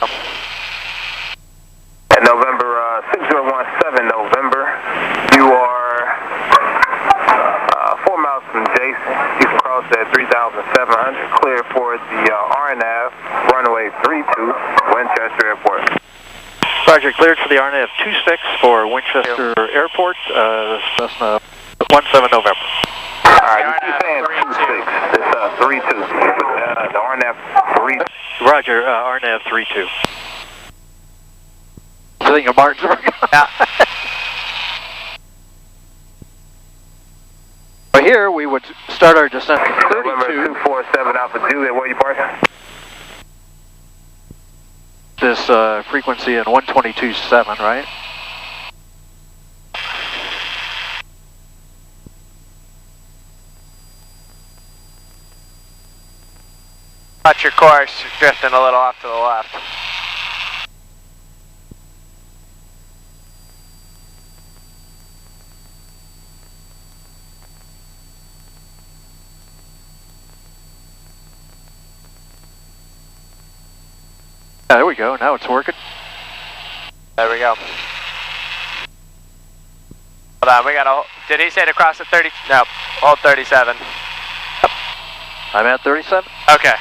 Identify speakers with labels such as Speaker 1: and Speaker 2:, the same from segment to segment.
Speaker 1: And November 6017, November, you are 4 miles from Jason. You can cross at 3,700, clear for the RNAV, runway 32, Winchester Airport.
Speaker 2: Roger, cleared for the RNAV 26 for Winchester Airport, Cessna 17 November.
Speaker 1: Alright, you keep saying 26, it's 32, the RNAV 32.
Speaker 2: Roger, RNAV 32. I think Martin's working.
Speaker 3: Yeah.
Speaker 2: Well, here we would start our descent at 32.
Speaker 1: November 247 Alpha Juliet, where are you parking?
Speaker 2: This frequency in 122.7, right?
Speaker 3: Watch your course, you're drifting a little off to the left.
Speaker 2: Yeah, there we go, now it's working.
Speaker 3: There we go. Hold on, we gotta, did he say to cross at 30? No, hold 37.
Speaker 2: I'm at 37?
Speaker 3: Okay.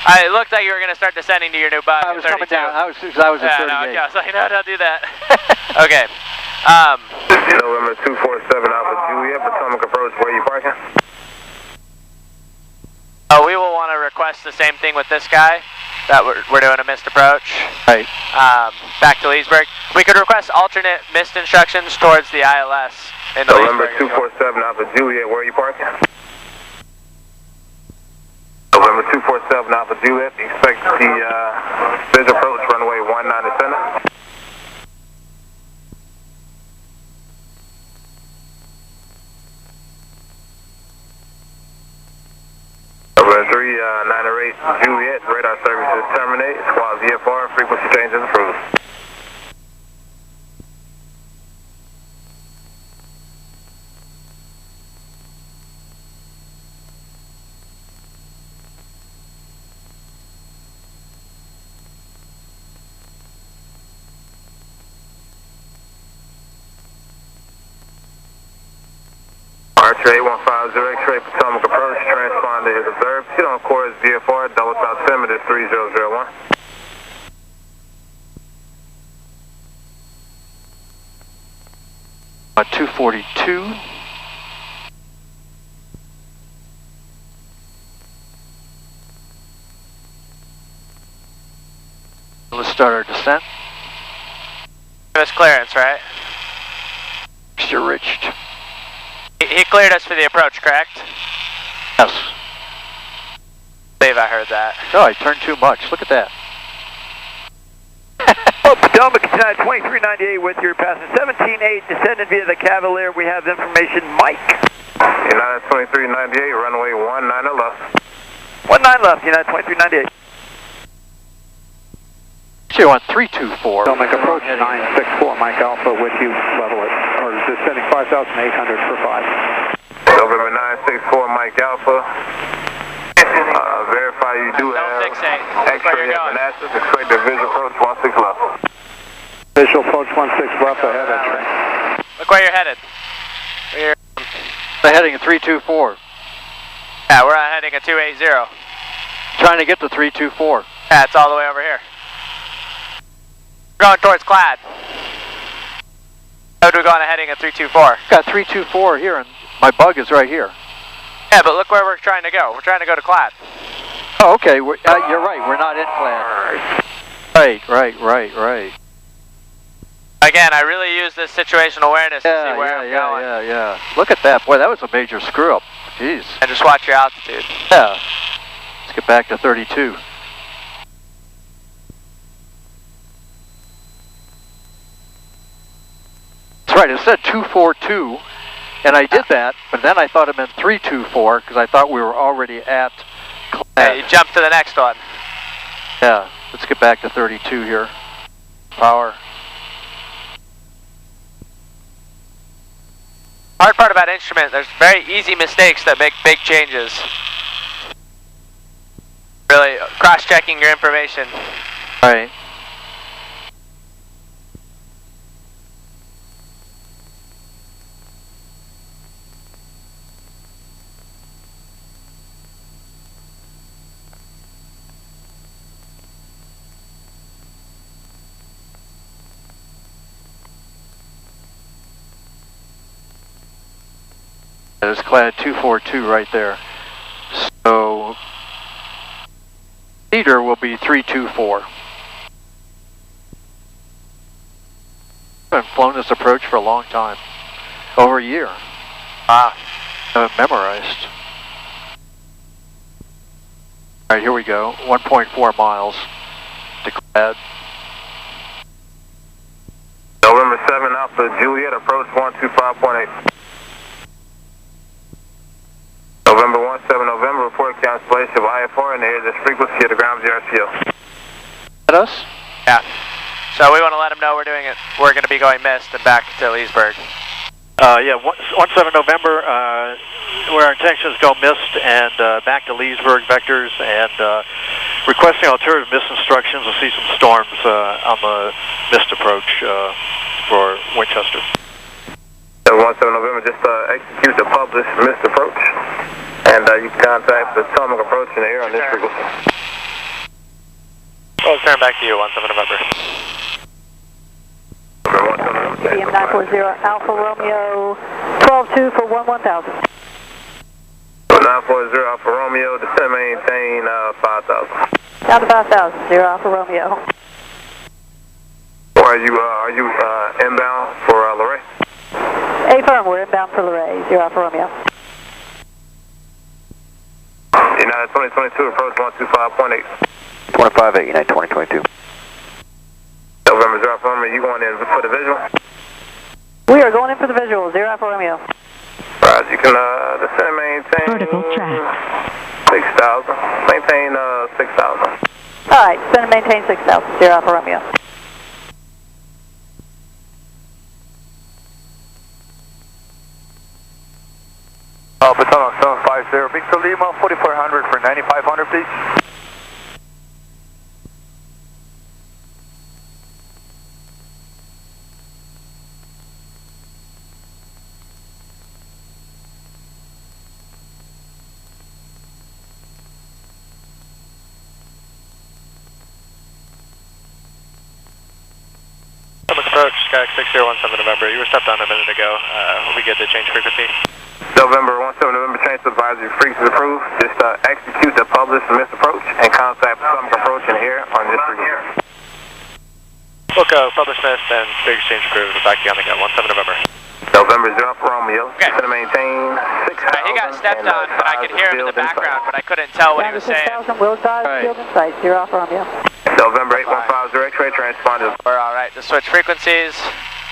Speaker 3: It looked like you were going to start descending to your new bug.
Speaker 2: I was coming down. I was at 38.
Speaker 3: No, I was like, no, don't do that. Okay.
Speaker 1: November 247 Alpha Juliet, Potomac approach, where are you parking?
Speaker 3: We will want to request the same thing with this guy, that we're doing a missed approach.
Speaker 2: Right.
Speaker 3: Back to Leesburg. We could request alternate missed instructions towards the ILS in
Speaker 1: November
Speaker 3: Leesburg.
Speaker 1: 247 Alpha Juliet, where are you parking? November 247 Alpha Juliet, expect the visual approach runway 19 to center. November 3908 Juliet, radar services terminate, squad VFR, frequency changes approved. Archer 8150 X-ray Potomac approach, transponder is observed. Hit on course VFR, double top 10 minutes 3001.
Speaker 2: At 242. Let's start our descent.
Speaker 3: Give us clearance, right?
Speaker 2: You're reached.
Speaker 3: He cleared us for the approach, correct?
Speaker 2: Yes.
Speaker 3: Dave, I heard that.
Speaker 2: No, I turned too much. Look at that.
Speaker 4: Potomac, United 2398 with your passenger 178, descended via the Cavalier. We have information, Mike.
Speaker 1: United 2398, runway 19 left.
Speaker 4: 19 left, United 2398.
Speaker 2: She went 324.
Speaker 4: Potomac approach 964, Mike Alpha with you, level it, or descending 5,800 for 5.
Speaker 1: November 964, Mike Alpha. Verify you do have X-ray at Manassas, expect the visual approach 16 left.
Speaker 4: Visual approach 16 left ahead, X-ray.
Speaker 3: Look where you're headed.
Speaker 2: They're heading at 324.
Speaker 3: Yeah, we're heading at 280.
Speaker 2: Trying to get to 324.
Speaker 3: Yeah, it's all the way over here. We're going towards Clad. How do we go on heading at 324?
Speaker 2: Got 324 here, and my bug is right here.
Speaker 3: Yeah, but look where we're trying to go. We're trying to go to Clad.
Speaker 2: Oh, okay. You're right. We're not in Clad. Right.
Speaker 3: Again, I really use this situational awareness to see where I'm going.
Speaker 2: Yeah. Look at that. Boy, that was a major screw up. Jeez.
Speaker 3: And just watch your altitude.
Speaker 2: Yeah. Let's get back to 32. That's right. It said 242, and I did that, but then I thought it meant 324 because I thought we were already at Clad.
Speaker 3: Yeah, you jump to the next one.
Speaker 2: Yeah. Let's get back to 32 here. Power.
Speaker 3: Hard part about instrument, there's very easy mistakes that make big changes. Really cross-checking your information.
Speaker 2: Right. It's clad 242 right there. So leader will be 324. I've flown this approach for a long time, over a year.
Speaker 3: Wow.
Speaker 2: Memorized. All right, here we go. 1.4 miles to clad.
Speaker 1: November 7 Alpha Juliet, approach 125.8. November 17 November, report cancellation of IFR in the air, this frequency of the ground 0 RCO.
Speaker 2: At us?
Speaker 3: Yeah. So we want to let them know we're doing it. We're going to be going missed and back to Leesburg.
Speaker 2: Yeah, 17 November, where our intentions go missed and back to Leesburg vectors and requesting alternative missed instructions. We'll see some storms on the missed approach for Winchester.
Speaker 1: 17 November, just execute the published missed approach, and you can contact the atomic approach in the air on this frequency.
Speaker 3: We'll turn back to you, 17 November.
Speaker 5: CDM 940 Alpha Romeo 12-2 for 1000.
Speaker 1: 940 Alpha Romeo, descend maintain 5,000.
Speaker 5: Down to 5,000, 0 Alpha Romeo.
Speaker 1: Are you inbound for Luray?
Speaker 5: Affirm, we're inbound for Luray, 0 Alpha Romeo.
Speaker 1: United 2022, approach 125.8.
Speaker 6: 25-8, United 2022.
Speaker 1: November 0 Alpha Romeo, you going in for the visual?
Speaker 5: We are going in for the visual, 0 Alpha Romeo.
Speaker 1: Right, you can descend maintain
Speaker 5: Vertical track.
Speaker 1: 6,000. Maintain 6,000.
Speaker 5: Alright, descend and maintain 6,000, 0 Alpha Romeo.
Speaker 1: Potomac 750, Victor Lima 4400 for 9500, please.
Speaker 3: Approach, Sky 6017 November. You were stepped on a minute ago. We'll be good to change frequency.
Speaker 1: November 17 November, change to advisory frequency approved. Just execute the published missed approach and contact some approach in here on this frequency.
Speaker 3: Book published missed and big exchange approved. Back to you on the gun, 17 November.
Speaker 1: November 0 for Romeo.
Speaker 3: Okay.
Speaker 1: Going to maintain 6,000.
Speaker 3: He got stepped on, but I could hear him in the background, but I couldn't tell what he was saying.
Speaker 5: 6,000, will dive, field in sight, 0 Alpha Romeo.
Speaker 1: November 815 X-ray transponder.
Speaker 3: We're all right to switch frequencies.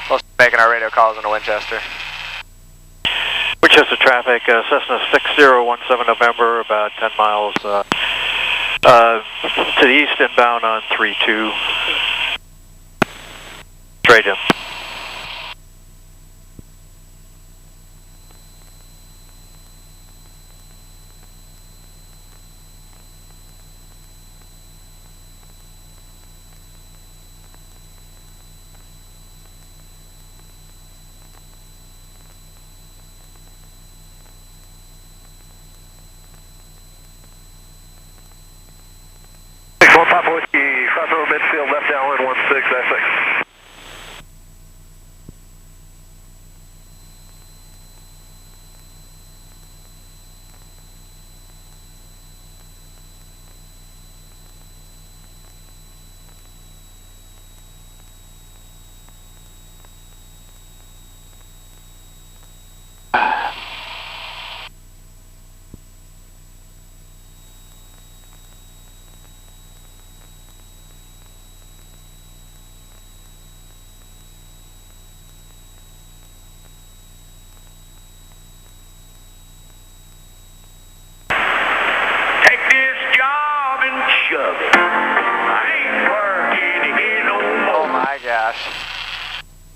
Speaker 3: We'll start making our radio calls into Winchester.
Speaker 2: Winchester traffic, Cessna 6017 November, about 10 miles to the east, inbound on 32. Straight in.
Speaker 1: Midfield, left downwind 16, that's 6.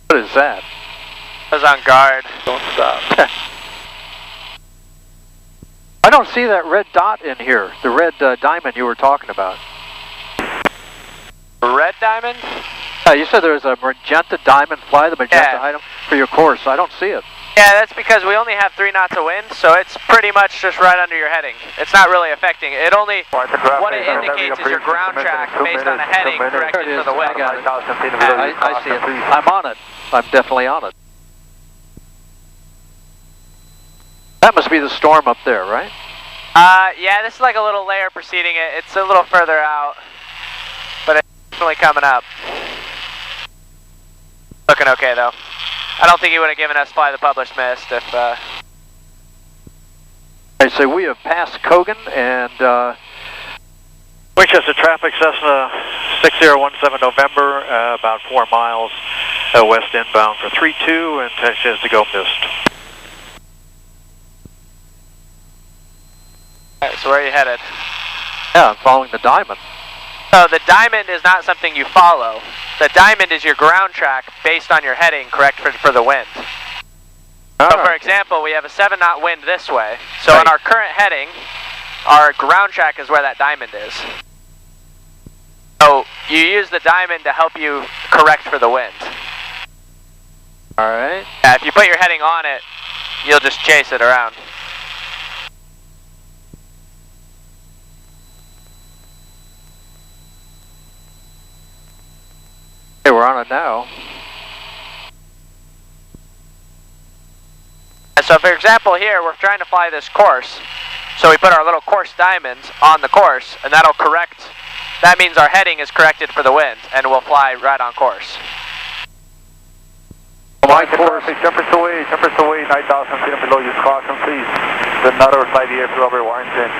Speaker 2: What is that?
Speaker 3: I was on guard. Don't stop.
Speaker 2: I don't see that red dot in here, the red diamond you were talking about.
Speaker 3: Red diamond?
Speaker 2: You said there was a magenta diamond, fly the magenta item for your course. I don't see it.
Speaker 3: Yeah, that's because we only have 3 knots of wind, so it's pretty much just right under your heading. It's not really affecting it. What it indicates is your ground track based on a heading directed to the wind.
Speaker 2: I see it. I'm on it. I'm definitely on it. That must be the storm up there, right?
Speaker 3: Yeah, this is like a little layer preceding it. It's a little further out, but it's definitely coming up. Looking okay though. I don't think he would have given us fly the published mist if.
Speaker 2: I say we have passed Kogan and Winchester traffic, Cessna 6017 November, about 4 miles west inbound for 32, intention is to go mist.
Speaker 3: Alright, so where are you headed?
Speaker 2: Yeah, I'm following the diamond.
Speaker 3: So the diamond is not something you follow. The diamond is your ground track based on your heading, correct, for the wind. So for example, we have a 7-knot wind this way. So on our current heading, our ground track is where that diamond is. So you use the diamond to help you correct for the wind.
Speaker 2: Alright.
Speaker 3: Yeah, if you put your heading on it, you'll just chase it around.
Speaker 2: Hey, we're on it now.
Speaker 3: And so for example here, we're trying to fly this course. So we put our little course diamonds on the course, and that'll correct. That means our heading is corrected for the wind, and we'll fly right on course.
Speaker 4: My course, jumpers away, 9,000 feet below, use caution please. The another flight here to over Warrington.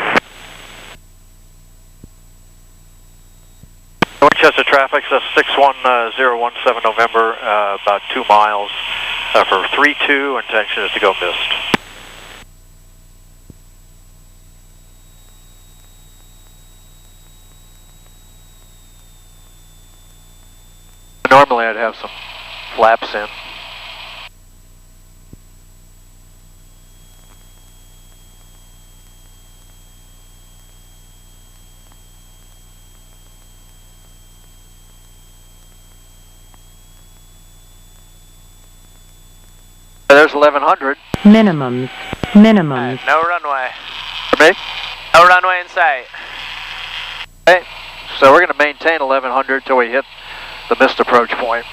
Speaker 2: Winchester traffic, that's 61017 November, about 2 miles for 32, intention is to go mist. Normally I'd have some flaps in. There's 1100.
Speaker 5: Minimums. Minimums.
Speaker 3: No runway.
Speaker 2: For me?
Speaker 3: No runway in sight.
Speaker 2: Okay, so we're going to maintain 1100 till we hit the missed approach point.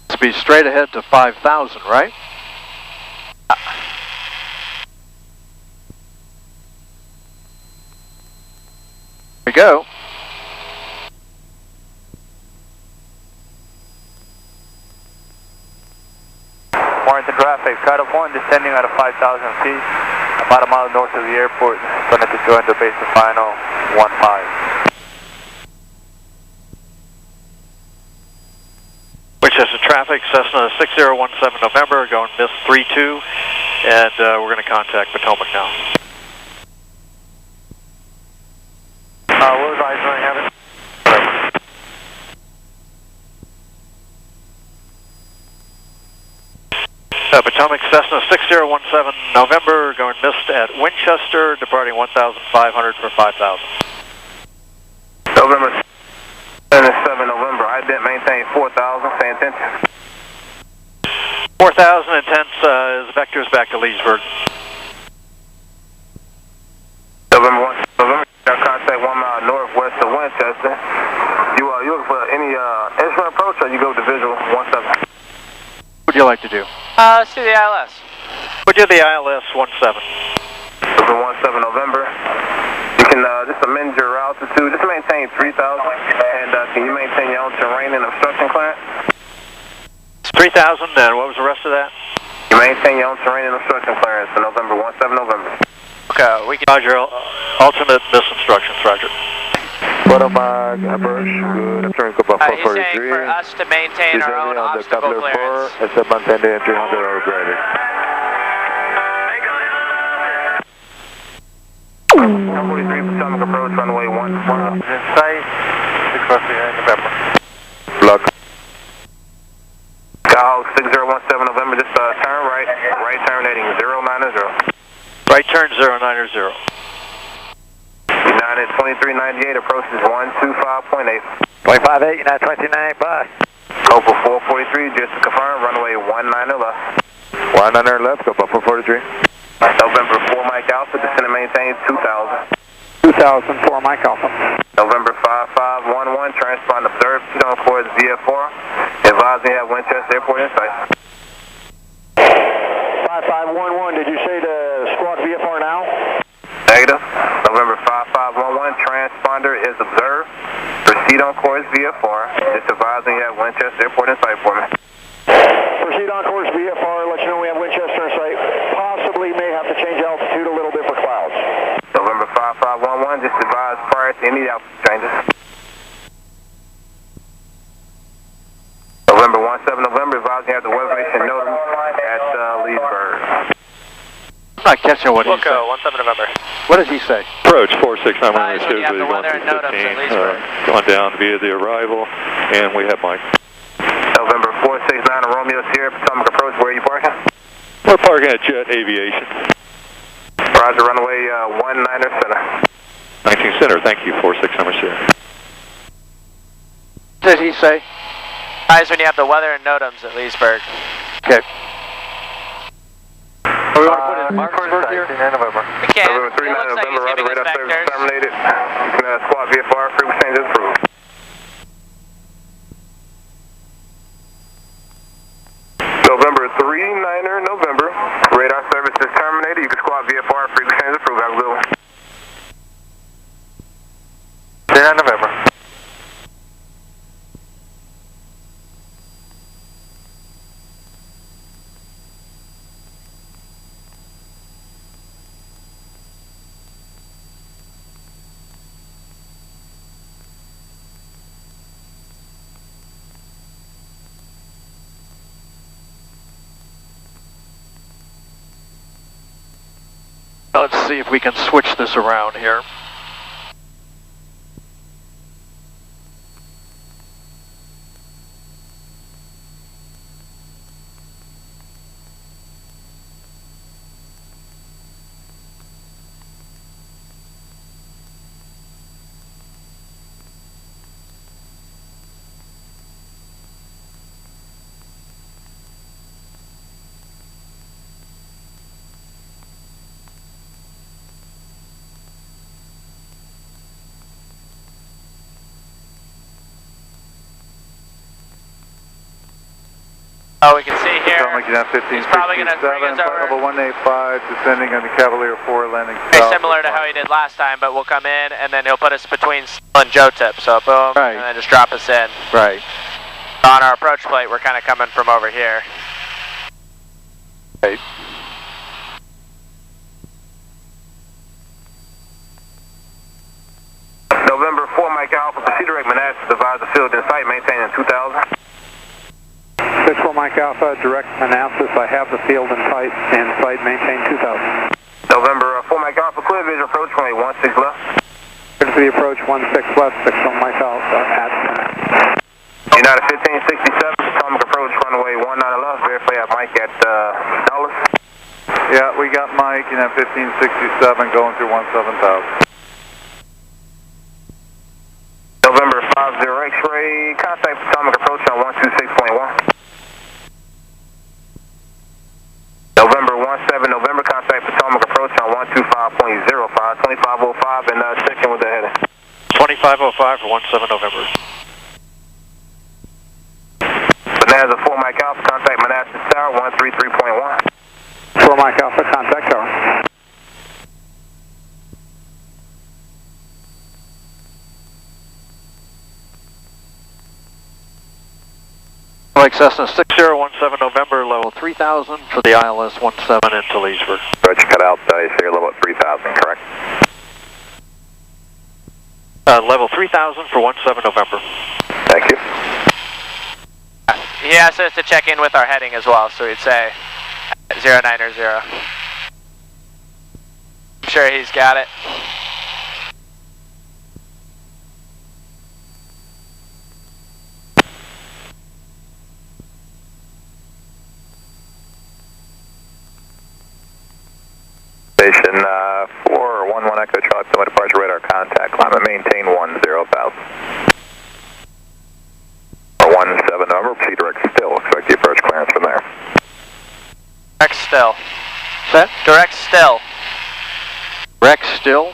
Speaker 2: Let's be straight ahead to 5,000, right? Here we go.
Speaker 4: Warrington traffic, cutoff 1 descending out of 5,000 feet, about a mile north of the airport, going to join the base of final 15.
Speaker 2: Winchester traffic, Cessna 6017 November, going mist 32, and we're going to contact Potomac now.
Speaker 4: What was I doing, Evan?
Speaker 2: Potomac Cessna 6017 November, going mist at Winchester, departing 1,500 for 5,000.
Speaker 1: November 7 November, I didn't maintain 4,000, say intention.
Speaker 2: 4,000 intense, is vectors back to Leesburg.
Speaker 1: November 1, got contact 1 mile northwest of Winchester. You looking for any instrument approach, or you go to visual 17?
Speaker 2: What would you like to do?
Speaker 3: Let's do the ILS.
Speaker 2: We'll do the ILS 17.
Speaker 1: November 17 November. You can just amend your altitude, just maintain 3,000, and can you maintain your own terrain and obstruction clearance?
Speaker 2: 3,000, and what was the rest of that?
Speaker 1: You maintain your own terrain and obstruction clearance for November 17 November.
Speaker 3: Okay, we can.
Speaker 2: Roger, alternate miss instructions, Roger.
Speaker 4: Potomac, approach, good, I'm trying to go about
Speaker 3: He's saying for us to maintain our own obstacle clearance.
Speaker 4: It's a maintain 300 or greater.
Speaker 1: 143 Potomac approach, runway 1.
Speaker 4: In sight, 6 November. Block.
Speaker 1: Skyhawk 6017 November, just turn right terminating 090.
Speaker 2: Right turn 090.
Speaker 1: United 2398 approaches 125.8.
Speaker 4: 25.8, United 29, bye.
Speaker 1: Copa 443, just to confirm, runway 19 left.
Speaker 4: 19 left, go about 443.
Speaker 1: November 4 Mike Alpha, descend and maintain 2,000.
Speaker 4: 2004 Mike Alpha.
Speaker 1: November 5511, transfer
Speaker 7: Did you say the squad VFR now?
Speaker 1: Negative. November 5511, transponder is observed. Proceed on course VFR. Just advising you have Winchester Airport in sight for me.
Speaker 7: Proceed on course VFR, let you know we have Winchester in sight. Possibly may have to change altitude a little bit for clouds.
Speaker 1: November 5511, just advise prior to any altitude changes. November 17 November, advising you have the weather station NOTAM at Leesburg.
Speaker 2: I'm not catching what he's saying.
Speaker 3: 17 November.
Speaker 2: What does he say?
Speaker 8: Approach 469
Speaker 3: Guys, when you have the weather and NOTAMs at Leesburg.
Speaker 8: Going down via the arrival, and we have Mike.
Speaker 1: November 469 Romeo Sierra, Potomac Approach, where are you parking?
Speaker 8: We're parking at Jet Aviation.
Speaker 1: Roger, runway 19er Center.
Speaker 8: 19 Center, thank you, 469 Sierra.
Speaker 2: What did he say?
Speaker 3: Guys, when you have the weather and NOTAMs at Leesburg.
Speaker 2: Okay. We want to put in Martinsburg here?
Speaker 1: November.
Speaker 3: We can.
Speaker 1: November 39
Speaker 3: It looks like
Speaker 1: November,
Speaker 3: he's
Speaker 1: radar
Speaker 3: giving us
Speaker 1: service
Speaker 3: vectors.
Speaker 1: terminated. You can squad VFR, frequency change is approved. November 39er November, radar service is terminated. You can squad VFR, frequency change is approved. Have a good one. 39 November.
Speaker 2: Let's see if we can switch this around here.
Speaker 3: Oh, we can see here.
Speaker 4: He's
Speaker 3: probably going to bring us over.
Speaker 4: Level 185, descending on the Cavalier 4, landing
Speaker 3: Very
Speaker 4: south.
Speaker 3: similar to how he did last time, but we'll come in and then he'll put us between Still and Joe Tip. So boom,
Speaker 2: Right.
Speaker 3: and then just drop us in.
Speaker 2: Right.
Speaker 3: On our approach plate, we're kind of coming from over here.
Speaker 2: Right.
Speaker 1: November 4 Mike Alpha, proceed direct Manassas, advise the field in sight, maintaining 2000.
Speaker 7: 64 Mike Alpha, direct Manassas. I have the field in sight, maintain 2000.
Speaker 1: November 4 Mike Alpha, clear visual approach, runway 16 left.
Speaker 7: Clear to the approach 16 left, 61 Mike Alpha at
Speaker 1: United 1567, Potomac approach, runway 19 left. Verify you have Mike at Dallas.
Speaker 4: Yeah, we got Mike in at 1567 going through 17,000.
Speaker 1: November 50 X-ray, contact Potomac approach on 126.1. November 17 November, contact Potomac approach on 125.05, 2505, and checking with the heading.
Speaker 2: 2505 for 17 November.
Speaker 1: Bonanza 4 Mike Alpha, contact Manassas Tower, 133.1.
Speaker 7: 4 Mike Alpha, contact tower.
Speaker 2: Like Cessna 6017 November, level 3000 for the ILS 17 into Leesburg.
Speaker 6: Roger, cut out, you say you're level at 3000, correct?
Speaker 2: Level 3000 for 17 November.
Speaker 6: Thank you.
Speaker 3: He asked us to check in with our heading as well, so we'd say 090. I'm sure he's got it.
Speaker 6: Station 411 Echo Charlie, Plymouth departure radar contact. Climb and maintain 10,000. Or 17 November, proceed direct still. Expect the approach clearance from there.
Speaker 3: Direct still.
Speaker 2: Set?
Speaker 3: Direct still.
Speaker 2: Direct still.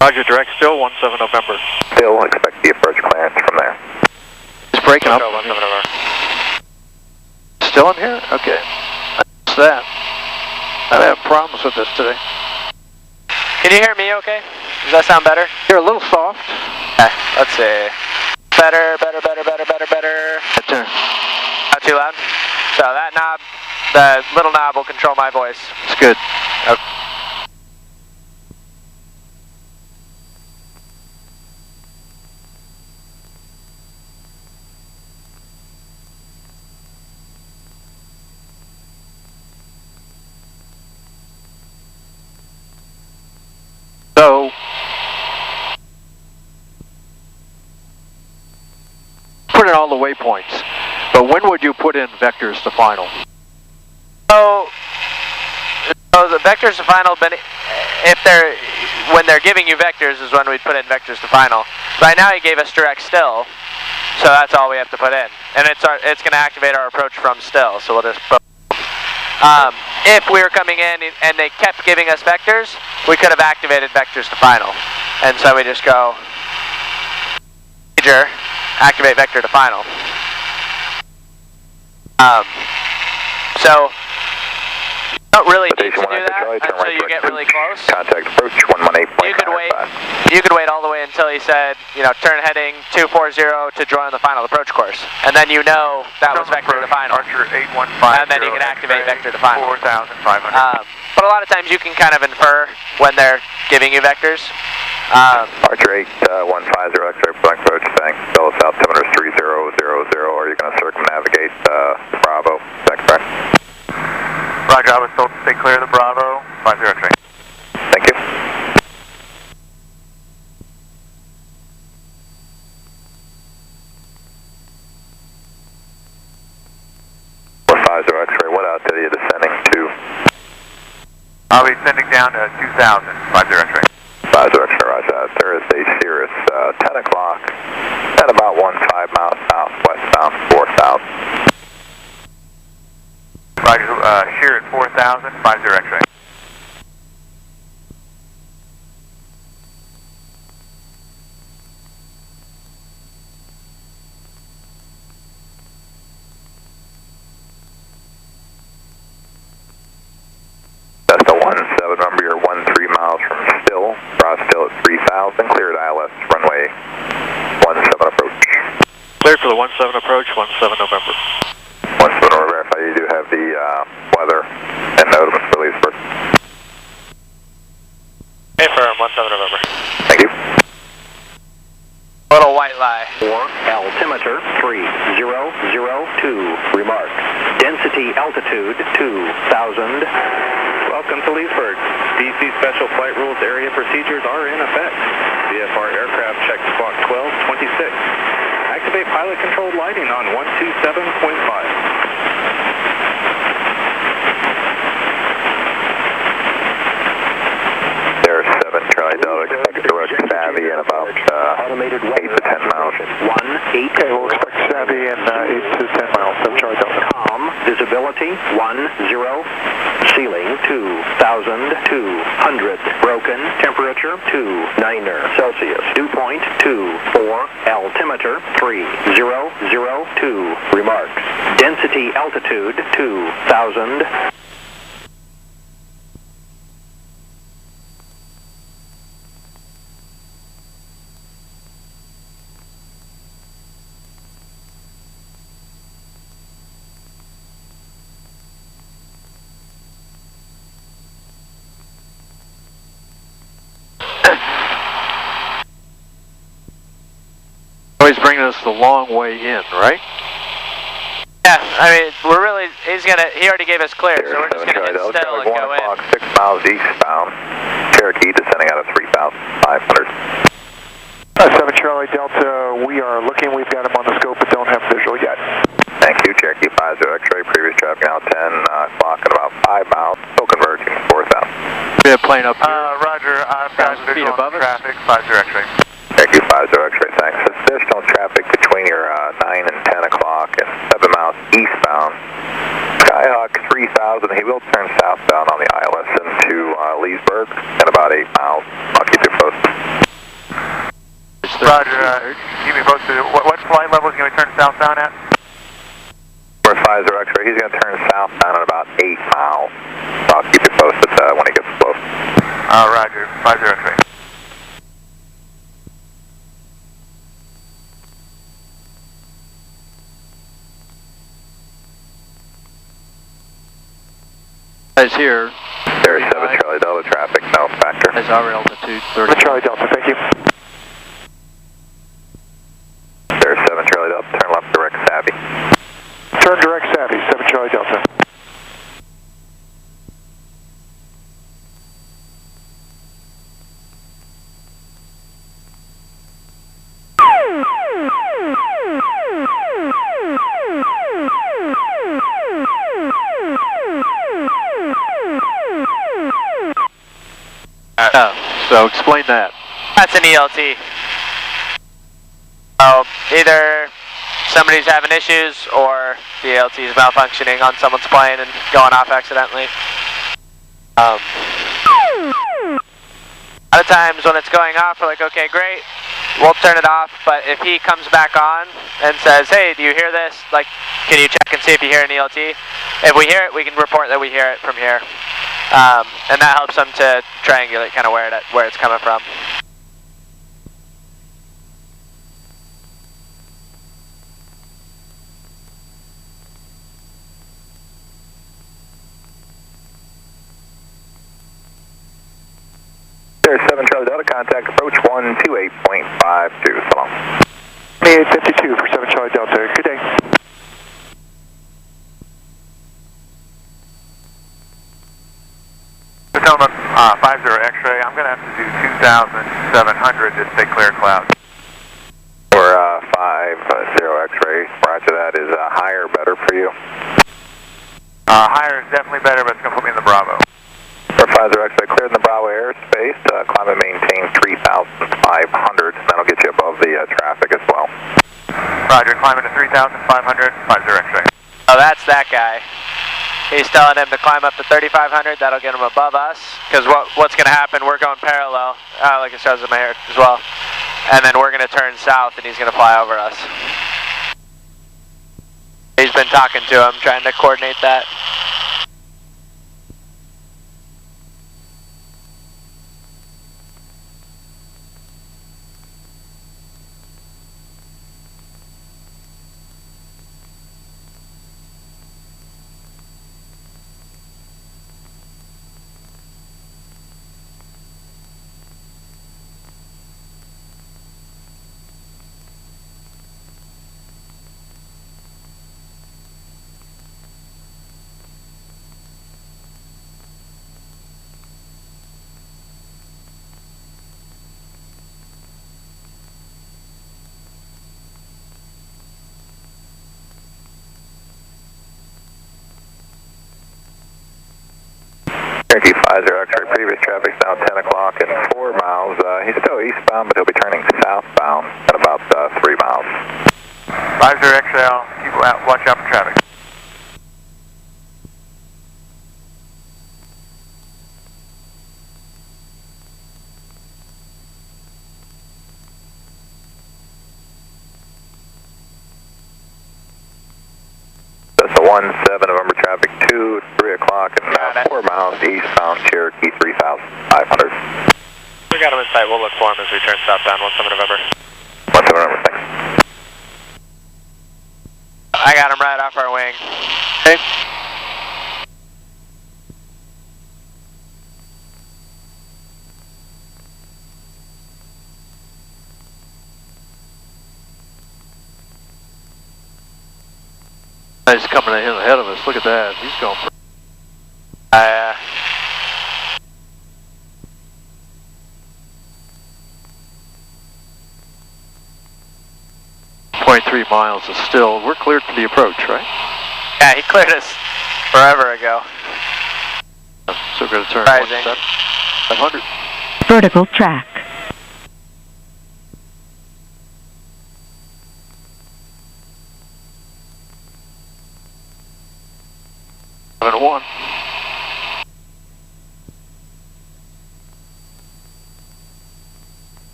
Speaker 2: Roger, direct still, 17 November.
Speaker 6: Still expect the approach clearance from there.
Speaker 2: It's breaking up.
Speaker 3: 17 November.
Speaker 2: Still in here? Okay. That's that.
Speaker 9: I'm having problems with this today.
Speaker 3: Can you hear me okay? Does that sound better?
Speaker 9: You're a little soft.
Speaker 3: Okay, let's see. Better.
Speaker 9: Better.
Speaker 3: Not too loud? So that knob, the little knob will control my voice.
Speaker 9: It's good.
Speaker 3: Okay.
Speaker 9: So, put in all the waypoints, but when would you put in vectors to final?
Speaker 3: So the vectors to final, when they're giving you vectors is when we put in vectors to final. Right now he gave us direct still, so that's all we have to put in. And it's going to activate our approach from still, so we'll just put if we were coming in and they kept giving us vectors, we could have activated vectors to final. And so we just go major, activate vector to final. So you don't really need to do that until you get really close.
Speaker 6: Contact approach 118.95.
Speaker 3: You could wait all the way until he said, turn heading 240 to join the final approach course. And then you know that was vector to final.
Speaker 4: Archer 8150.
Speaker 3: And then you can activate vector to final.
Speaker 4: 4,500.
Speaker 3: But a lot of times you can kind of infer when they're giving you vectors.
Speaker 6: Archer 8150, X-ray flank approach, thanks. Bell South 73000. Are you going to circumnavigate Bravo? Thanks, Brian.
Speaker 4: Roger, I was told to stay clear of the Bravo. 50 X-ray.
Speaker 6: Thank you. X-ray, what altitude are you descending to?
Speaker 4: I'll be sending down to 2000. 50 X-ray.
Speaker 6: 50 X-ray, roger. There is a Cirrus 10 o'clock at about 15 miles south, westbound 4000.
Speaker 4: Roger, shear at 4000. 50 X-ray.
Speaker 6: That's the 17, remember you're 13 miles from Still. Broad Still at 3000. Cleared ILS runway 17 approach.
Speaker 2: Cleared for the 17 approach, 17 November.
Speaker 6: 17 November, verify you do have the weather and NOTAM for Leesburg.
Speaker 2: Affirm, 17 November.
Speaker 6: Thank you.
Speaker 3: Little white lie.
Speaker 10: Or altimeter 3002. Remark. Density altitude 2000. Welcome to Leesburg. DC Special Flight Rules area procedures are in effect. VFR aircraft check squawk 1226. Activate pilot controlled lighting on 127.5.
Speaker 6: There's 7 Charlie Delta, expect direct Savvy in about 8 to 10 miles.
Speaker 10: 18.
Speaker 7: Okay, we'll expect Savvy in 8 to 10 miles, 7 Charlie Delta.
Speaker 10: Calm, visibility 10, ceiling 2,200, broken, temperature 29 Celsius, dew point 24, altimeter 3002, remarks, density altitude 2000.
Speaker 9: He's bringing us the long way in, right?
Speaker 3: Yeah, I mean, he already gave us clear, so we're just going to hit still and go in.
Speaker 6: 6 miles eastbound, Cherokee descending out of 3,500.
Speaker 7: 7 Charlie Delta, we are looking, we've got him on the scope, but don't have visual yet.
Speaker 6: Thank you, Cherokee 50 X-ray, previous traffic now 10 o'clock at about 5 miles, still converging 4,000.
Speaker 9: We have plane up here.
Speaker 4: Roger, I've got
Speaker 9: 1,000 feet
Speaker 4: visual
Speaker 9: above
Speaker 4: on
Speaker 9: us.
Speaker 4: traffic. 50 X-ray.
Speaker 6: Cherokee 50 X-ray, thanks. Additional traffic between your 9 and 10 o'clock and 7 miles eastbound. Skyhawk 3000, he will turn southbound on the ILS into Leesburg at about 8 miles. I'll keep you posted.
Speaker 4: Roger, keep me posted. What flight level is going to be turned southbound at?
Speaker 6: We're 5 Visor X-ray, he's going to turn southbound at about 8 miles. I'll keep you posted when he gets close.
Speaker 1: Roger. Visor X-ray.
Speaker 9: Guys here.
Speaker 6: There's 7 Charlie Delta traffic, no factor.
Speaker 9: Is our altitude 30.
Speaker 7: Charlie Delta, thank you.
Speaker 6: There's 7 Charlie Delta, turn left direct savvy.
Speaker 7: Turn direct savvy, 7 Charlie Delta.
Speaker 9: So explain that.
Speaker 3: That's an ELT. So either somebody's having issues or the ELT is malfunctioning on someone's plane and going off accidentally. A lot of times when it's going off, we're like, okay, great, we'll turn it off. But if he comes back on and says, hey, do you hear this? Like, can you check and see if you hear an ELT? If we hear it, we can report that we hear it from here. And that helps them to triangulate kind of where it's coming from.
Speaker 6: There's 7 Charlie Delta, contact approach 128.52, so long.
Speaker 7: 2852 for 7 Charlie Delta, good day.
Speaker 1: Gentlemen, 50 X-ray, I'm going to have to do 2,700 to stay clear of clouds.
Speaker 6: For 50 X-ray, roger that, is higher better for you?
Speaker 1: Higher is definitely better, but it's going to put me in the Bravo.
Speaker 6: For 50 X-ray, cleared in the Bravo airspace, climb and maintain 3,500, that'll get you above the traffic as well.
Speaker 1: Roger, climbing to 3,500, 50 X-ray.
Speaker 3: Oh, that's that guy. He's telling him to climb up to 3,500. That'll get him above us. Because what's going to happen, we're going parallel, like it shows in my hair as well. And then we're going to turn south and he's going to fly over us. He's been talking to him, trying to coordinate that.
Speaker 6: Cherokee 50 X-ray, previous traffic's now 10 o'clock and 4 miles. He's still eastbound, but he'll be turning southbound at about 3 miles.
Speaker 1: 50 X-ray, keep watch out for traffic.
Speaker 6: That's a 17 November traffic 2, 3 o'clock and 4 miles eastbound Cherokee 3,500.
Speaker 3: We got him in sight. We'll look for him as we turn southbound 17 November.
Speaker 6: 17 November, thanks.
Speaker 3: I got him right off our wing.
Speaker 9: Okay. He's coming in ahead of us. Look at that. He's going. 0.3 miles is still. We're cleared for the approach, right?
Speaker 3: Yeah, he cleared us forever ago.
Speaker 9: So we're going to turn 100.
Speaker 11: Vertical track.
Speaker 9: And 1.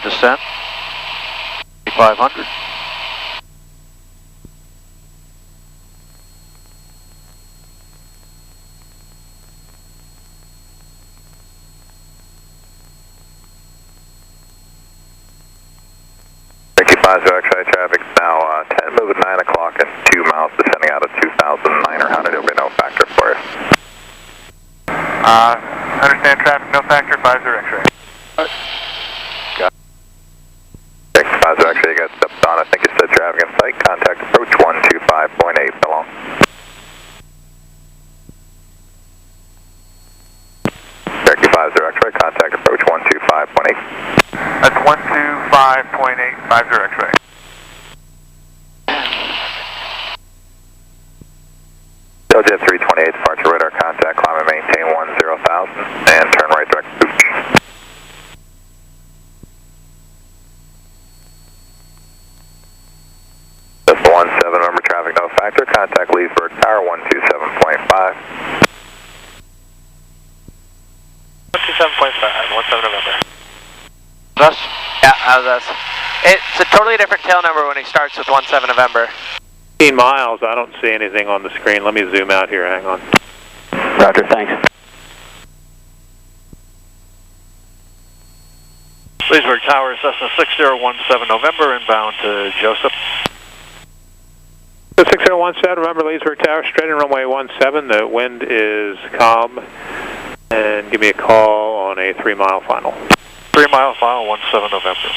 Speaker 9: Descent. 5 2500.
Speaker 6: X-ray traffic now 10 moving 9 o'clock and 2 miles descending out of 2009 or how did it be no factor for you?
Speaker 1: Understand traffic, no factor, 50 X-ray.
Speaker 6: Got it. 50 X-ray, you got stepped on. I think you said traffic in sight. Contact approach 125.8, so long. Cherokee 50 X-ray, contact approach 125.8.
Speaker 1: That's 125.8, 50 X-ray.
Speaker 6: Jet 328, departure radar contact, climb and maintain 10,000 and turn right direct approach. That's 17, remember traffic no factor, contact Leesburg Tower 127.5.
Speaker 1: 127.5, 17 November.
Speaker 3: Us? Yeah, that was us. It's a totally different tail number when he starts with 17 November.
Speaker 11: 15 miles, I don't see anything on the screen. Let me zoom out here, hang on.
Speaker 4: Roger, thanks.
Speaker 2: Leesburg Tower, Cessna 6017 November, inbound to Joseph.
Speaker 11: 6017, remember Leesburg Tower, straight in runway 17, the wind is calm, and give me a call on a 3-mile final.
Speaker 2: 3-mile final, 17 November.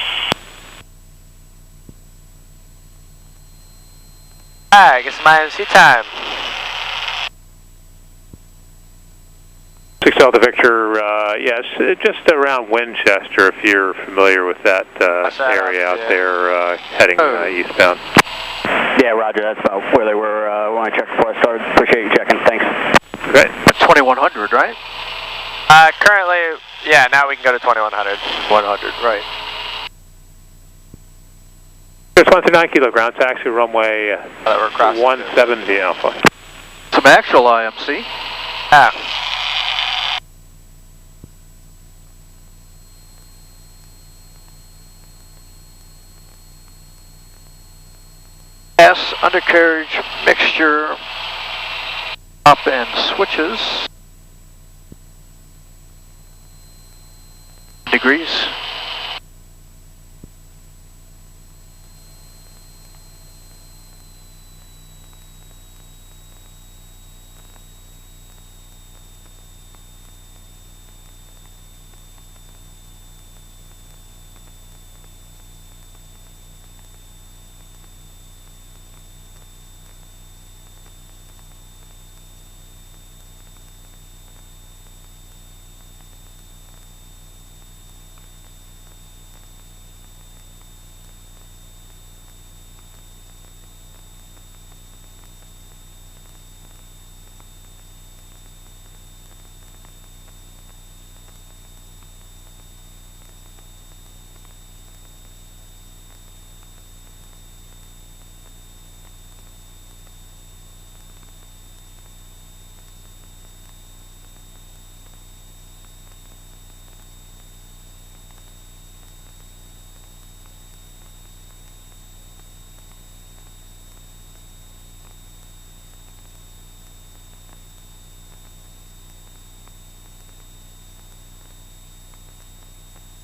Speaker 3: I guess my MC time.
Speaker 11: 6 Delta Victor, yes, just around Winchester, if you're familiar with that area out there heading eastbound.
Speaker 4: Yeah, Roger, that's about where they were when I checked before I started. Appreciate you checking, thanks.
Speaker 11: Okay.
Speaker 9: 2100, right?
Speaker 3: Currently, yeah, now we can go to 2100.
Speaker 9: 100, right.
Speaker 11: Just 129 kilo ground taxi, runway 170 Alpha.
Speaker 9: Some actual IMC.
Speaker 3: Yeah.
Speaker 9: S undercarriage mixture up and switches. Degrees.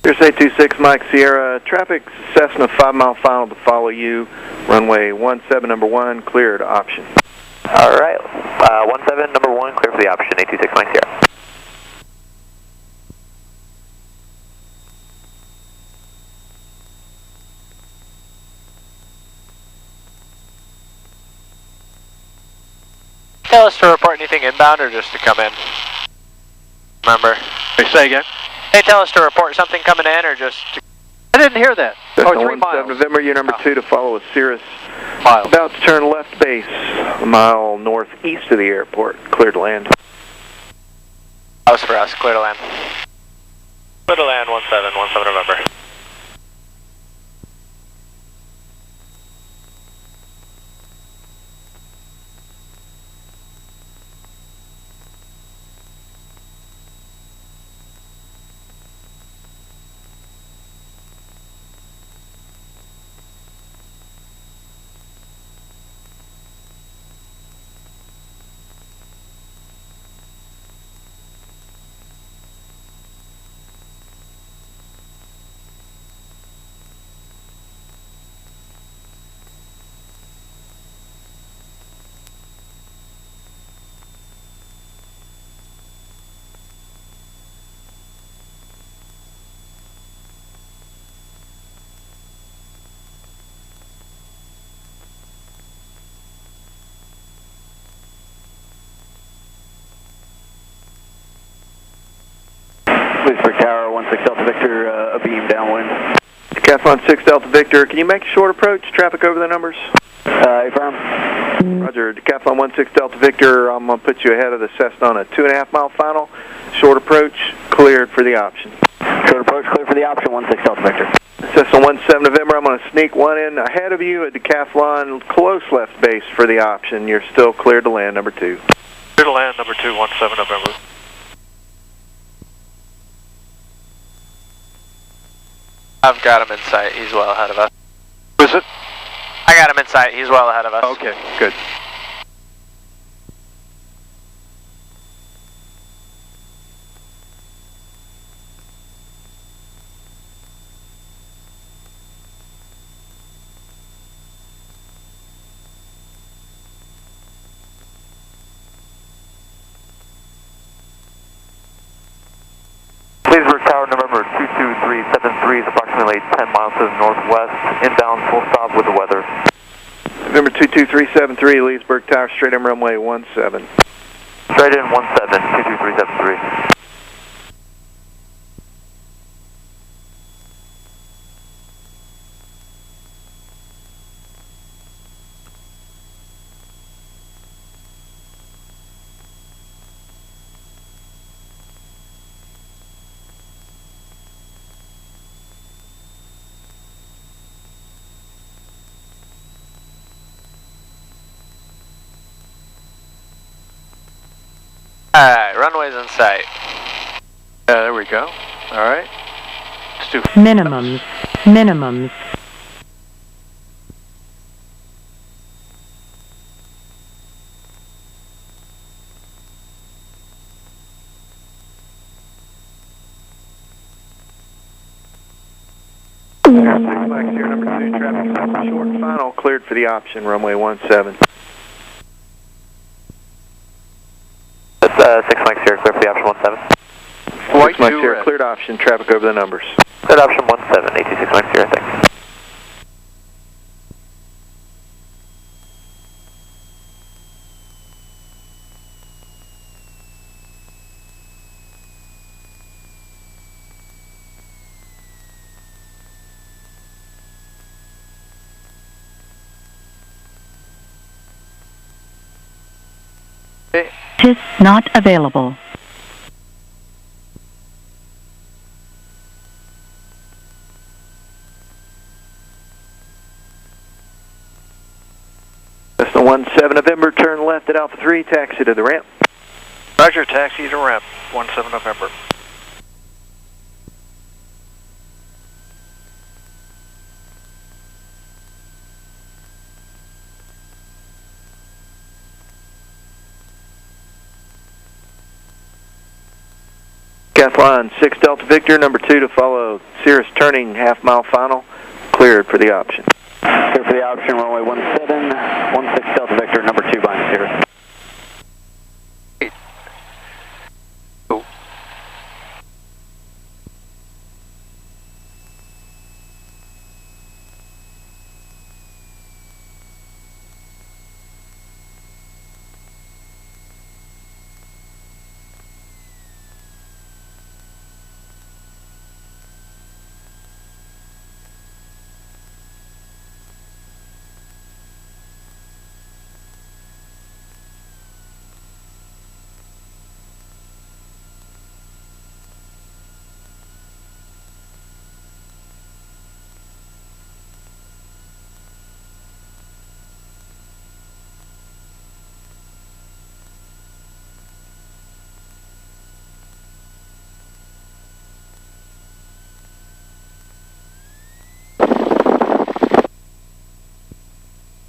Speaker 12: Here's 826 Mike Sierra, traffic Cessna 5-mile final to follow you, runway 17 number 1, cleared option.
Speaker 6: Alright, 17 number 1, clear for the option, 826 Mike Sierra.
Speaker 3: Tell us to report anything inbound or just to come in? Remember.
Speaker 9: Say again?
Speaker 3: They tell us to report something coming in or just to...
Speaker 9: I didn't hear that.
Speaker 12: Cessna
Speaker 9: 3 miles.
Speaker 12: November, you're number 2 to follow a Cirrus.
Speaker 9: Miles.
Speaker 12: About to turn left base, a mile northeast of the airport, clear to land.
Speaker 3: That was for us, clear to land.
Speaker 1: Clear to land, 17 November.
Speaker 4: 6 Delta Victor, a beam downwind.
Speaker 12: Decathlon 6 Delta Victor, can you make a short approach? Traffic over the numbers?
Speaker 4: Affirm.
Speaker 12: Roger, Decathlon 16 Delta Victor, I'm going to put you ahead of the Cessna on a 2.5 mile final. Short approach, cleared for the option.
Speaker 4: Short approach, clear for the option, 16 Delta Victor.
Speaker 12: Cessna 17 November, I'm going to sneak one in ahead of you at Decathlon, close left base for the option. You're still cleared to land, number 2.
Speaker 2: Clear to land, number 2, 17 November.
Speaker 3: I've got him in sight. He's well ahead of us.
Speaker 9: Was it?
Speaker 3: I got him in sight. He's well ahead of us.
Speaker 9: Okay, good.
Speaker 4: Leesburg Tower November 22373 is approximately 10 miles to the northwest, inbound full stop with the weather.
Speaker 12: November 22373, Leesburg Tower, straight in runway 17.
Speaker 4: Straight in 17, 22373.
Speaker 3: Alright, runway's in sight.
Speaker 9: There we go. Alright. Let's do
Speaker 5: Minimums. Minimums.
Speaker 12: Mike here, number 2, traffic short final, cleared for the option, runway 17.
Speaker 4: That's 6 Mike here, clear for the option 17.
Speaker 9: White
Speaker 12: 6 Mike here,
Speaker 9: red.
Speaker 12: cleared option, traffic over the numbers.
Speaker 4: Cleared option 17, 86 Mike here, thanks.
Speaker 5: TIS not available.
Speaker 12: Cessna 17 November, turn left at Alpha 3, taxi to the ramp.
Speaker 2: Roger, taxi to ramp, 17 November.
Speaker 12: Decathlon 6 Delta Victor, number 2 to follow Cirrus turning half mile final, cleared for the option.
Speaker 4: Clear for the option, runway 17, 16 Delta Victor, number 2 behind Cirrus.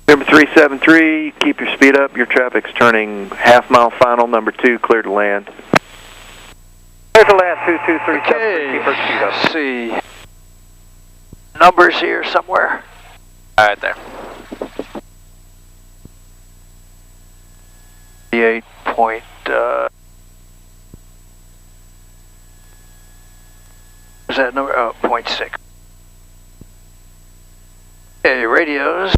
Speaker 12: Number 373, keep your speed up. Your traffic's turning half mile final, number 2, clear to land.
Speaker 4: Clear to land, 2237, keep our speed up.
Speaker 9: Let's see. Numbers here somewhere.
Speaker 3: Alright, there.
Speaker 9: 8 point, is that number? Oh, 0.6. Okay, radios.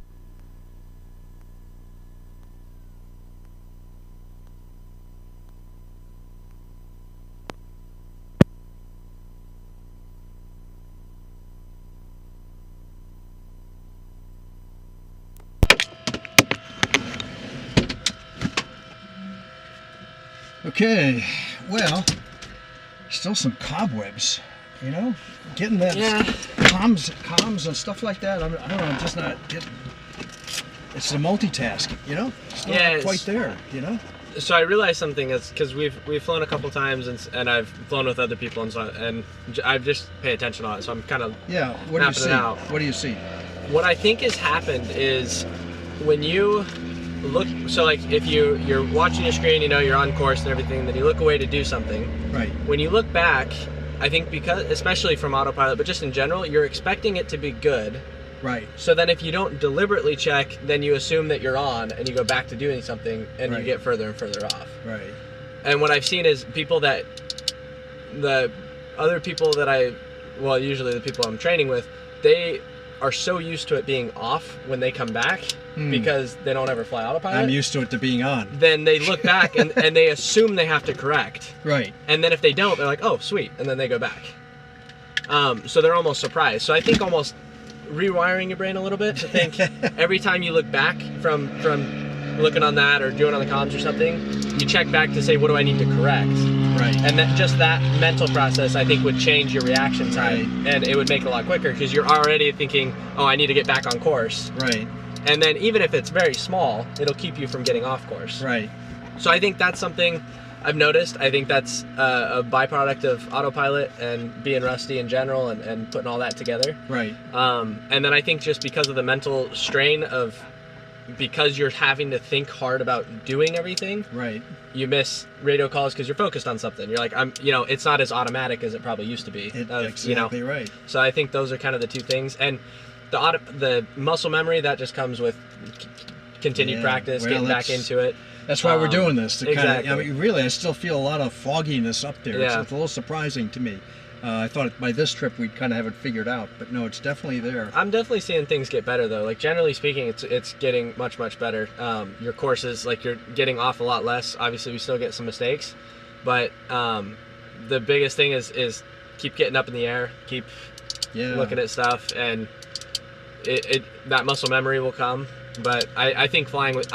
Speaker 13: Okay, well, still some cobwebs, you know? Getting that comms and stuff like that, I don't know, I'm just not getting... It's the multitasking, you know? It's not quite there, you know?
Speaker 14: So I realized something is because we've flown a couple times and I've flown with other people and I've just paid attention on it, so I'm kind of
Speaker 13: what do you see? What do you see?
Speaker 14: What I think has happened is when you look, so like if you're watching your screen, you know you're on course and everything, and then you look away to do something.
Speaker 13: Right.
Speaker 14: When you look back, I think because especially from autopilot, but just in general, you're expecting it to be good.
Speaker 13: Right.
Speaker 14: So then if you don't deliberately check, then you assume that you're on and you go back to doing something and you get further and further off.
Speaker 13: Right.
Speaker 14: And what I've seen is people that, the other people that well, usually the people I'm training with, they are so used to it being off when they come back because they don't ever fly autopilot.
Speaker 13: I'm used to it to being on.
Speaker 14: Then they look back and they assume they have to correct.
Speaker 13: Right.
Speaker 14: And then if they don't, they're like, oh, sweet. And then they go back. So they're almost surprised. So I think almost rewiring your brain a little bit to think every time you look back from looking on that or doing on the comms or something, you check back to say, what do I need to correct?
Speaker 13: Right.
Speaker 14: And that just that mental process, I think, would change your reaction time, and it would make it a lot quicker because you're already thinking, oh, I need to get back on course.
Speaker 13: Right.
Speaker 14: And then even if it's very small, it'll keep you from getting off course.
Speaker 13: Right.
Speaker 14: So I think that's something I've noticed. I think that's a byproduct of autopilot and being rusty in general and putting all that together.
Speaker 13: Right.
Speaker 14: And then I think just because of the mental strain of, because you're having to think hard about doing everything,
Speaker 13: right,
Speaker 14: you miss radio calls because you're focused on something. You're like, it's not as automatic as it probably used to be.
Speaker 13: Exactly right.
Speaker 14: So I think those are kind of the two things. And the muscle memory, that just comes with continued practice, getting back into it.
Speaker 13: That's why we're doing this. To
Speaker 14: exactly.
Speaker 13: kind of, I mean, really, I still feel a lot of fogginess up there.
Speaker 14: Yeah.
Speaker 13: It's a little surprising to me. I thought by this trip we'd kind of have it figured out, but no, it's definitely there.
Speaker 14: I'm definitely seeing things get better though. Like generally speaking, it's getting much better. Your courses, like you're getting off a lot less. Obviously, we still get some mistakes, but the biggest thing is keep getting up in the air, keep looking at stuff, and that muscle memory will come. But I think flying with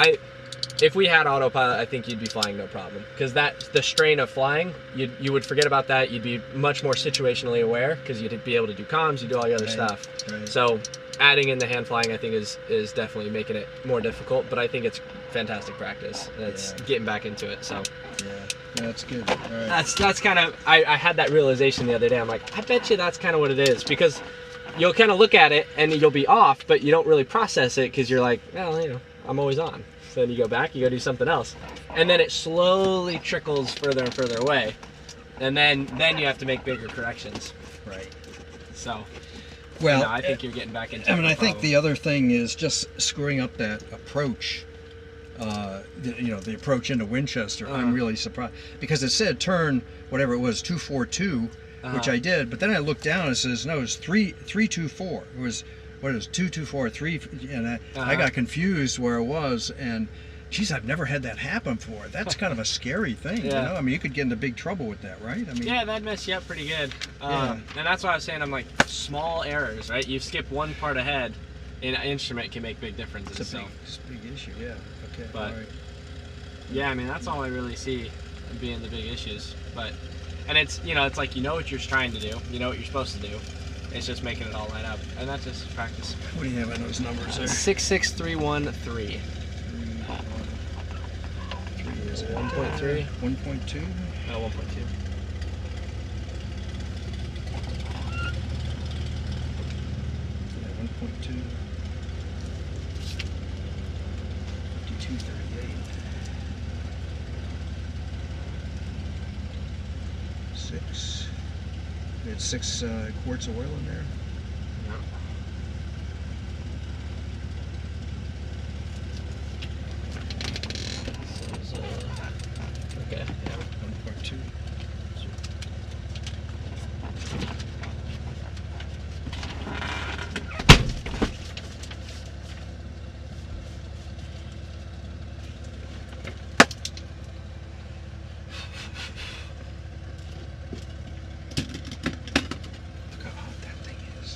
Speaker 14: if we had autopilot, I think you'd be flying no problem, because the strain of flying, you would forget about that. You'd be much more situationally aware because you'd be able to do comms, you do all the other stuff.
Speaker 13: Right.
Speaker 14: So adding in the hand flying, I think is definitely making it more difficult, but I think it's fantastic practice. And it's getting back into it. So
Speaker 13: that's good. All right.
Speaker 14: That's kind of, I had that realization the other day. I'm like, I bet you that's kind of what it is, because you'll kind of look at it and you'll be off, but you don't really process it because you're like, well, I'm always on. So then you go back, you go do something else. And then it slowly trickles further and further away. And then you have to make bigger corrections.
Speaker 13: Right.
Speaker 14: So,
Speaker 13: well,
Speaker 14: I think you're getting back into it.
Speaker 13: I think the other thing is just screwing up that approach. The approach into Winchester. I'm really surprised because it said turn whatever it was 242, which I did, but then I looked down and it says no, it's 324. It was 224 3, and I got confused where it was, and geez, I've never had that happen before. That's kind of a scary thing, you know? I mean, you could get into big trouble with that, right? I mean,
Speaker 14: yeah, that'd mess you up pretty good. And that's why I was saying, I'm like, small errors, right? You skip one part ahead, an instrument can make big differences.
Speaker 13: It's a big issue, yeah. Okay,
Speaker 14: but
Speaker 13: all right.
Speaker 14: Yeah, I mean, that's all I really see being the big issues. And it's, it's like, what you're trying to do, you know what you're supposed to do. It's just making it all line up, and that's just practice.
Speaker 13: What do you have on those numbers there?
Speaker 14: 66313.
Speaker 13: 3 is
Speaker 14: 1.3.
Speaker 13: 1.2.
Speaker 14: No, 1.2.
Speaker 13: Yeah, 1.2. 5238. 6. We had 6 quarts of oil in there.
Speaker 14: Yeah. Okay. Yeah.
Speaker 13: 1.2. Look how hot that thing is.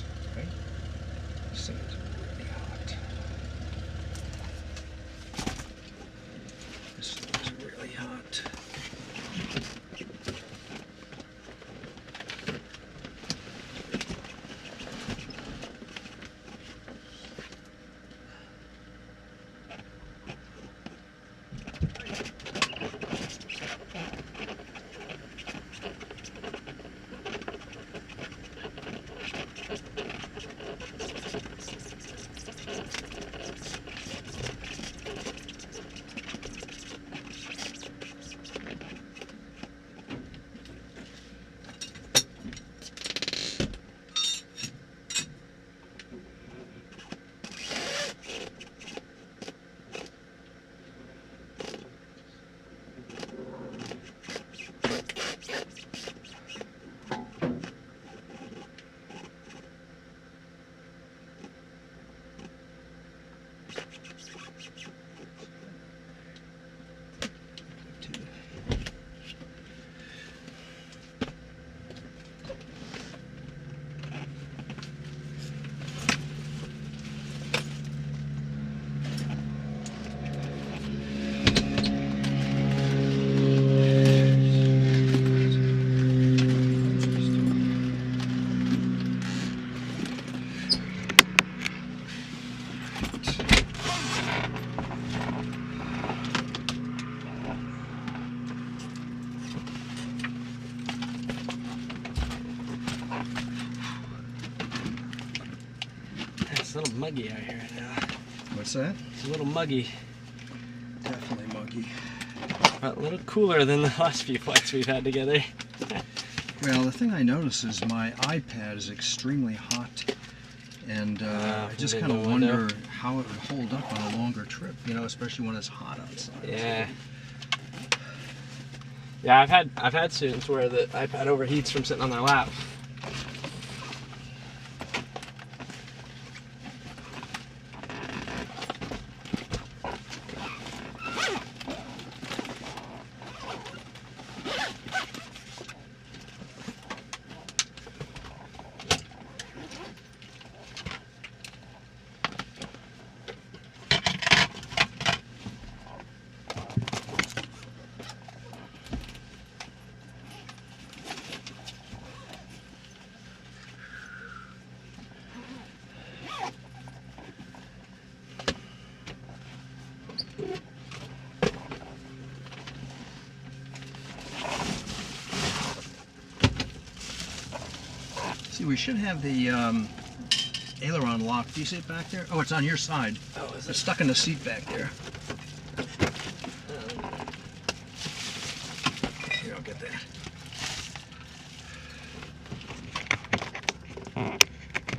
Speaker 14: It's a little muggy out here right now.
Speaker 13: What's that?
Speaker 14: It's a little muggy.
Speaker 13: Definitely muggy.
Speaker 14: But a little cooler than the last few flights we've had together.
Speaker 13: Well, the thing I notice is my iPad is extremely hot, and I just kind of wonder how it would hold up on a longer trip, you know, especially when it's hot outside.
Speaker 14: Yeah. Yeah, I've had students where the iPad overheats from sitting on their lap.
Speaker 13: See, we should have the aileron lock. Do you see it back there? Oh, it's on your side.
Speaker 14: Oh, is it?
Speaker 13: It's stuck in the seat back there. Here, I'll get that.